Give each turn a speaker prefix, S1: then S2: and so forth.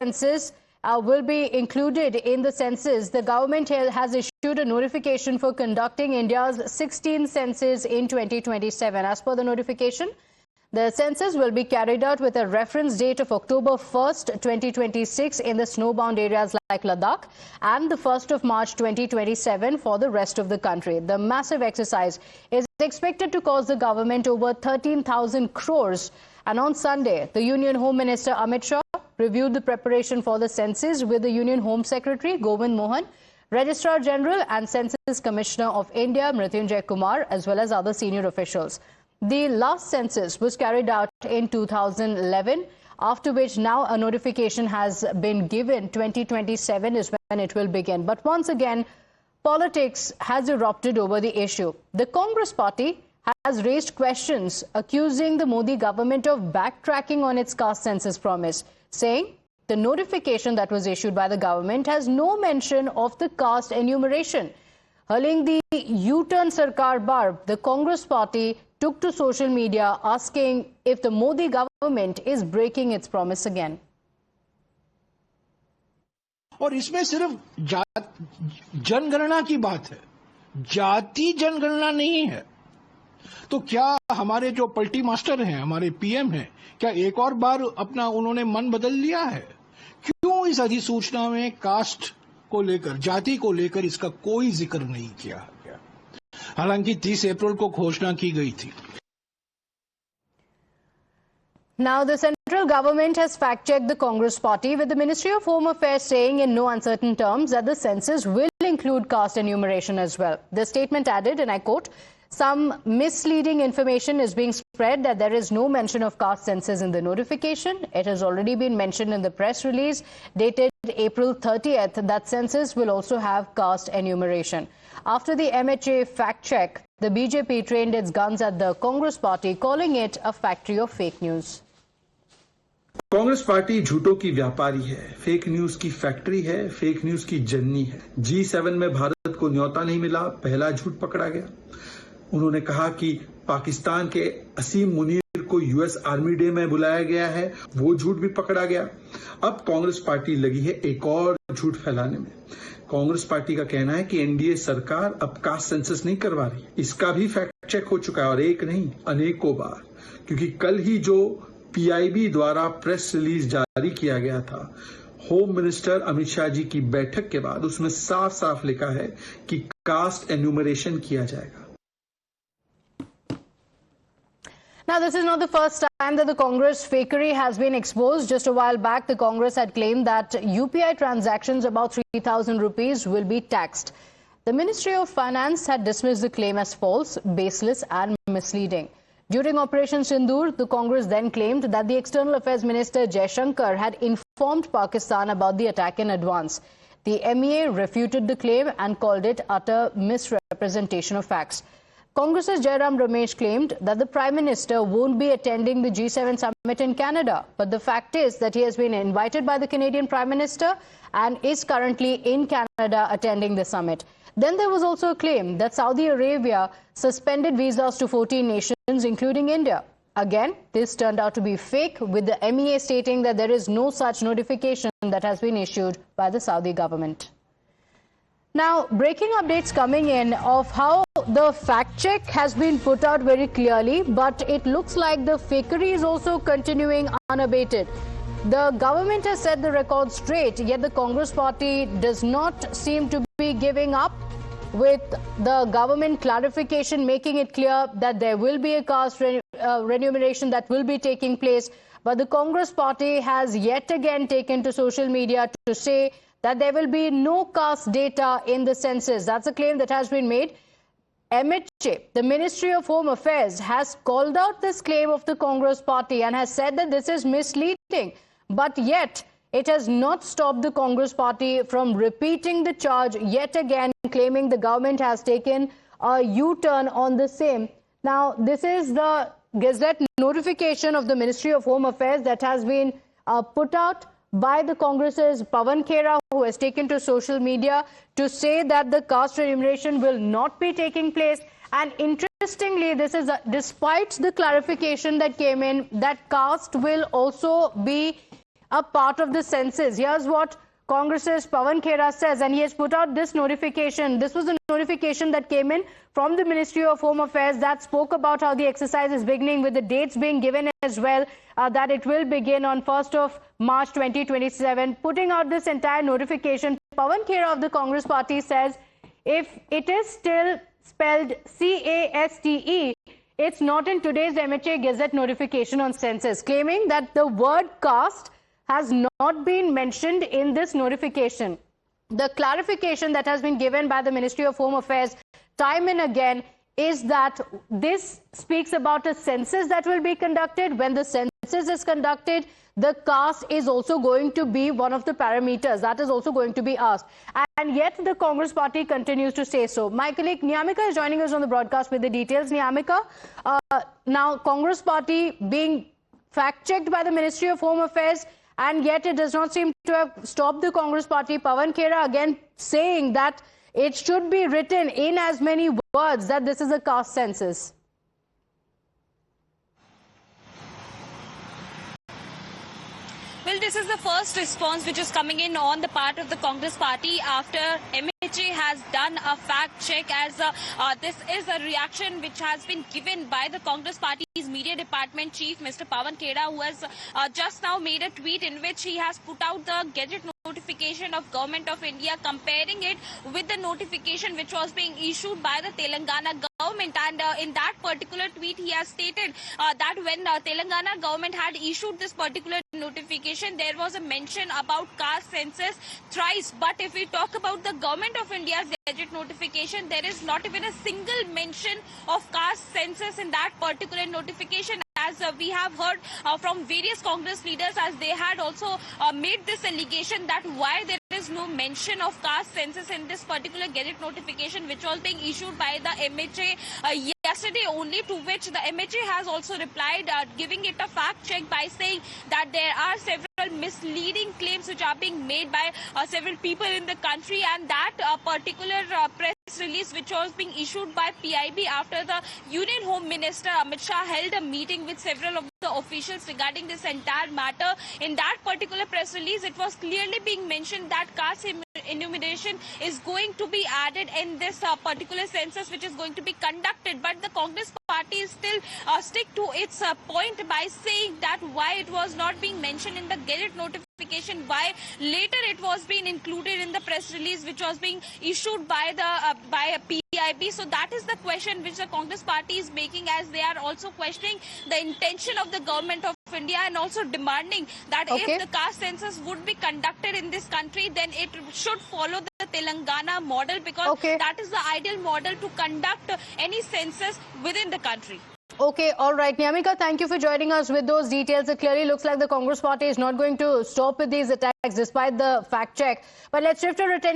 S1: census will be included in the census, the government has issued a notification for conducting India's 16th census in 2027. As per the notification, the census will be carried out with a reference date of October 1st, 2026 in the snowbound areas like Ladakh and the 1st of March 2027 for the rest of the country. The massive exercise is expected to cost the government over 13,000 crores. And on Sunday, the Union Home Minister Amit Shah reviewed the preparation for the census with the Union Home Secretary Govind Mohan, Registrar General and Census Commissioner of India Mrityunjay Kumar, as well as other senior officials. The last census was carried out in 2011, after which now a notification has been given. 2027 is when it will begin. But once again, politics has erupted over the issue. The Congress party has raised questions accusing the Modi government of backtracking on its caste census promise, saying the notification that was issued by the government has no mention of the caste enumeration. Hurling the U-turn Sarkar barb, the Congress party took to social media asking if the Modi government is breaking its promise again.
S2: और इसमें सिर्फ जनगणना की बात है, जाति जनगणना नहीं है। तो क्या हमारे जो पलटी मास्टर हैं, हमारे पीएम हैं, क्या एक और बार अपना उन्होंने मन बदल लिया है? क्यों इस अधिसूचना में कास्ट को लेकर, जाति को लेकर इसका कोई जिक्र नहीं किया गया? हालांकि 30 अप्रैल को घोषणा की गई थी।
S1: Now, the central government has fact-checked the Congress party, with the Ministry of Home Affairs saying in no uncertain terms that the census will include caste enumeration as well. The statement added, and I quote, "Some misleading information is being spread that there is no mention of caste census in the notification. It has already been mentioned in the press release dated April 30th that census will also have caste enumeration." After the MHA fact-check, the BJP trained its guns at the Congress party, calling it a factory of fake news.
S3: Congress party झूठों की व्यापारी है, fake news की factory है, fake news की जननी है। G7 में भारत को न्योता नहीं मिला, पहला झूठ पकड़ा गया। उन्होंने कहा कि पाकिस्तान के असीम मुनीर को यूएस आर्मी डे में बुलाया गया है, वो झूठ भी पकड़ा गया। अब कांग्रेस पार्टी लगी है एक और झूठ फैलाने में। कांग्रेस पार्टी का कहना है कि एनडीए सरकार अब कास्ट सेंसस नहीं करवा रही। इसका भी फैक्ट चेक हो चुका है, और एक नहीं अनेकों बार, क्योंकि कल ही जो पीआईबी द्वारा प्रेस रिलीज जारी किया गया था होम मिनिस्टर अमित शाह जी की बैठक के बाद, उसमें साफ साफ लिखा है कि कास्ट एन्यूमरेशन किया जाएगा।
S1: Now, this is not the first time that the Congress fakery has been exposed. Just a while back, the Congress had claimed that UPI transactions above 3,000 rupees will be taxed. The Ministry of Finance had dismissed the claim as false, baseless and misleading. During Operation Sindoor, the Congress then claimed that the External Affairs Minister Jaishankar had informed Pakistan about the attack in advance. The MEA refuted the claim and called it utter misrepresentation of facts. Congress's Jairam Ramesh claimed that the Prime Minister won't be attending the G7 summit in Canada. But the fact is that he has been invited by the Canadian Prime Minister and is currently in Canada attending the summit. Then there was also a claim that Saudi Arabia suspended visas to 14 nations, including India. Again, this turned out to be fake, with the MEA stating that there is no such notification that has been issued by the Saudi government. Now, breaking updates coming in of how the fact check has been put out very clearly, but it looks like the fakery is also continuing unabated. The government has set the record straight, yet the Congress party does not seem to be giving up, with the government clarification making it clear that there will be a caste remuneration that will be taking place. But the Congress party has yet again taken to social media to say that there will be no caste data in the census. That's a claim that has been made. MHA, the Ministry of Home Affairs, has called out this claim of the Congress party and has said that this is misleading. But yet, it has not stopped the Congress party from repeating the charge yet again, claiming the government has taken a U-turn on the same. Now, this is the Gazette notification of the Ministry of Home Affairs that has been put out by the Congress's Pawan Khera, who has taken to social media to say that the caste remuneration will not be taking place. And interestingly, this is despite the clarification that came in that caste will also be a part of the census. Here's what Congress's Pawan Khera says, and he has put out this notification. This was a notification that came in from the Ministry of Home Affairs that spoke about how the exercise is beginning, with the dates being given as well, that it will begin on 1st of March 2027. Putting out this entire notification, Pawan Khera of the Congress party says if it is still spelled CASTE, it's not in today's MHA Gazette notification on census, claiming that the word caste has not been mentioned in this notification. The clarification that has been given by the Ministry of Home Affairs time and again is that this speaks about a census that will be conducted. When the census is conducted, the caste is also going to be one of the parameters that is also going to be asked. And yet the Congress party continues to say so. My colleague Niyamika is joining us on the broadcast with the details. Niyamika, now Congress party being fact-checked by the Ministry of Home Affairs, and yet it does not seem to have stopped the Congress party. Pawan Khera again saying that it should be written in as many words that this is a caste census.
S4: Well, this is the first response which is coming in on the part of the Congress party after MHA has done a fact check, as this is a reaction which has been given by the Congress party's media department chief, Mr. Pawan Khera, who has just now made a tweet in which he has put out the Gazette notification of Government of India, comparing it with the notification which was being issued by the Telangana government. And in that particular tweet, he has stated that when Telangana government had issued this particular notification, there was a mention about caste census thrice. But if we talk about the Government of India's Gazette notification, there is not even a single mention of caste census in that particular notification. As we have heard from various Congress leaders, as they had also made this allegation that why there is no mention of caste census in this particular Gazette notification which was being issued by the MHA yesterday only, to which the MHA has also replied, giving it a fact check by saying that there are several misleading claims which are being made by several people in the country, and that particular press release which was being issued by PIB after the Union Home Minister Amit Shah held a meeting with several of the officials regarding this entire matter. In that particular press release, it was clearly being mentioned that caste enumeration is going to be added in this particular census which is going to be conducted. But the Congress party still stick to its point by saying that why it was not being mentioned in the Gazette notification, why later it was being included in the press release which was being issued by the by PIB. So that is the question which the Congress party is making, as they are also questioning the intention of the Government of India and also demanding that if the caste census would be conducted in this country, then it should follow the Telangana model, because that is the ideal model to conduct any census within the country.
S1: Okay, all right. Niyamika, thank you for joining us with those details. It clearly looks like the Congress party is not going to stop with these attacks despite the fact check. But let's shift our attention